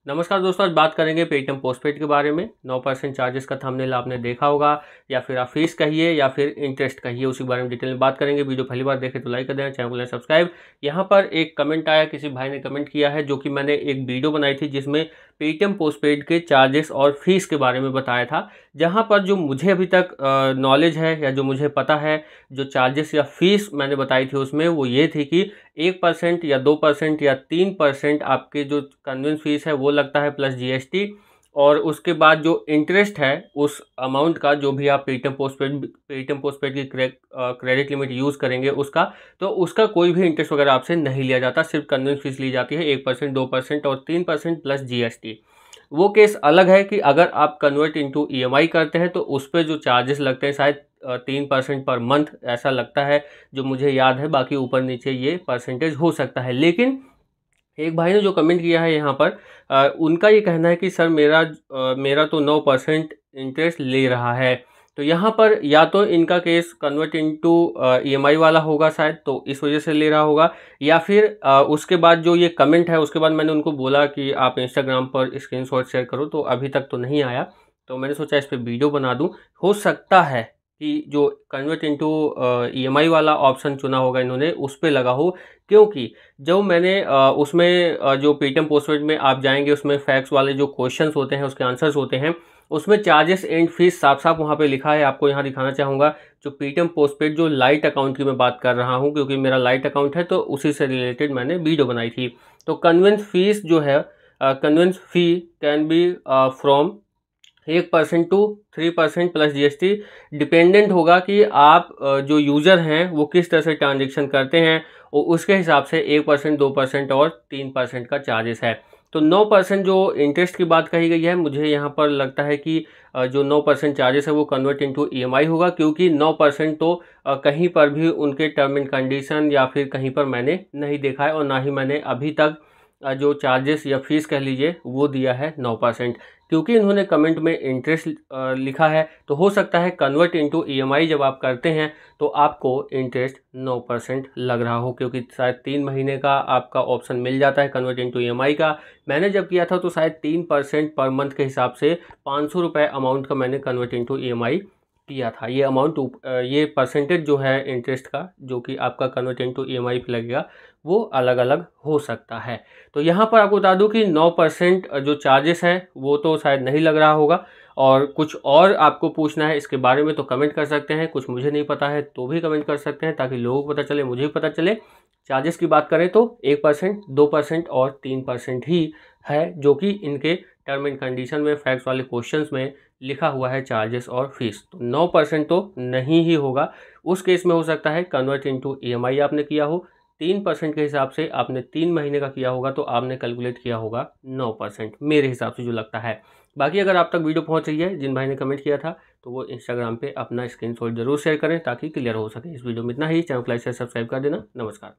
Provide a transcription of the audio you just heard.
नमस्कार दोस्तों, आज बात करेंगे पेटीएम पोस्टपेड के बारे में। 9% चार्जेस का थंबनेल आपने देखा होगा, या फिर आप फीस कहिए या फिर इंटरेस्ट कहिए, उसी के बारे में डिटेल में बात करेंगे। वीडियो पहली बार देखें तो लाइक कर देना, चैनल को सब्सक्राइब। यहाँ पर एक कमेंट आया, किसी भाई ने कमेंट किया है, जो कि मैंने एक वीडियो बनाई थी जिसमें पेटीएम पोस्टपेड के चार्जेस और फीस के बारे में बताया था। जहाँ पर जो मुझे अभी तक नॉलेज है या जो मुझे पता है, जो चार्जेस या फीस मैंने बताई थी उसमें वो ये थी कि 1% या 2% या 3% आपके जो कन्वेंस फीस है वो लगता है, प्लस जीएसटी। और उसके बाद जो इंटरेस्ट है उस अमाउंट का, जो भी आप पेटीएम पोस्टपेड की क्रेडिट लिमिट यूज़ करेंगे उसका, तो उसका कोई भी इंटरेस्ट वगैरह आपसे नहीं लिया जाता। सिर्फ कन्वेंस फीस ली जाती है, 1%, 2% और 3% प्लस जीएसटी। वो केस अलग है कि अगर आप कन्वर्ट इनटू ईएमआई करते हैं तो उस पर जो चार्जेस लगते हैं शायद 3% पर मंथ ऐसा लगता है, जो मुझे याद है। बाकी ऊपर नीचे ये परसेंटेज हो सकता है। लेकिन एक भाई ने जो कमेंट किया है यहाँ पर, उनका ये कहना है कि सर मेरा तो 9% इंटरेस्ट ले रहा है। तो यहाँ पर या तो इनका केस कन्वर्ट इनटू ईएमआई वाला होगा शायद, तो इस वजह से ले रहा होगा। या फिर उसके बाद जो ये कमेंट है, उसके बाद मैंने उनको बोला कि आप इंस्टाग्राम पर स्क्रीनशॉट शेयर करो, तो अभी तक तो नहीं आया। तो मैंने सोचा इस पर वीडियो बना दूँ। हो सकता है कि जो कन्वर्ट इनटू ईएमआई वाला ऑप्शन चुना होगा इन्होंने, उस पर लगा हो। क्योंकि जो मैंने उसमें जो पेटीएम पोस्टपेड में आप जाएंगे, उसमें फैक्ट्स वाले जो क्वेश्चंस होते हैं उसके आंसर्स होते हैं, उसमें चार्जेस एंड फीस साफ साफ वहाँ पे लिखा है। आपको यहाँ दिखाना चाहूँगा, जो पेटीएम पोस्टपेड जो लाइट अकाउंट की मैं बात कर रहा हूँ, क्योंकि मेरा लाइट अकाउंट है तो उसी से रिलेटेड मैंने वीडियो बनाई थी। तो कन्वेंस फीस जो है, convenience fee can be from 1% to 3% plus GST. Dependent होगा कि आप जो यूज़र हैं वो किस तरह से ट्रांजेक्शन करते हैं, और उसके हिसाब से 1%, 2% और 3% का चार्जेस है। तो 9% जो इंटरेस्ट की बात कही गई है, मुझे यहाँ पर लगता है कि जो 9% चार्जेस है वो कन्वर्ट इनटू ईएमआई होगा। क्योंकि 9% तो कहीं पर भी उनके टर्म एंड कंडीशन या फिर कहीं पर मैंने नहीं देखा है, और ना ही मैंने अभी तक जो चार्जेस या फीस कह लीजिए वो दिया है 9%। क्योंकि इन्होंने कमेंट में इंटरेस्ट लिखा है, तो हो सकता है कन्वर्ट इनटू ईएमआई जब आप करते हैं तो आपको इंटरेस्ट 9% लग रहा हो। क्योंकि शायद 3 महीने का आपका ऑप्शन मिल जाता है कन्वर्ट इनटू ईएमआई का। मैंने जब किया था तो शायद 3% पर मंथ के हिसाब से 500 रुपये अमाउंट का मैंने कन्वर्ट इनटू ईएमआई किया था। ये अमाउंट, ये परसेंटेज जो है इंटरेस्ट का, जो कि आपका कन्वर्ट इनटू ईएमआई पे लगेगा, वो अलग अलग हो सकता है। तो यहाँ पर आपको बता दूं कि 9% जो चार्जेस हैं वो तो शायद नहीं लग रहा होगा। और कुछ और आपको पूछना है इसके बारे में तो कमेंट कर सकते हैं। कुछ मुझे नहीं पता है तो भी कमेंट कर सकते हैं, ताकि लोगों को पता चले, मुझे भी पता चले। चार्जेस की बात करें तो 1%, 2% और 3% ही है, जो कि इनके टर्म एंड कंडीशन में, फैक्ट्स वाले क्वेश्चंस में लिखा हुआ है चार्जेस और फीस। तो 9% तो नहीं ही होगा। उस केस में हो सकता है कन्वर्ट इनटू ईएमआई आपने किया हो, 3% के हिसाब से आपने 3 महीने का किया होगा, तो आपने कैलकुलेट किया होगा 9%, मेरे हिसाब से जो लगता है। बाकी अगर आप तक वीडियो पहुंच रही है, जिन भाई ने कमेंट किया था, तो वो इंस्टाग्राम पे अपना स्क्रीनशॉट जरूर शेयर करें ताकि क्लियर हो सके। इस वीडियो में इतना ही। चैनल को लाइक शेयर सब्सक्राइब कर देना। नमस्कार।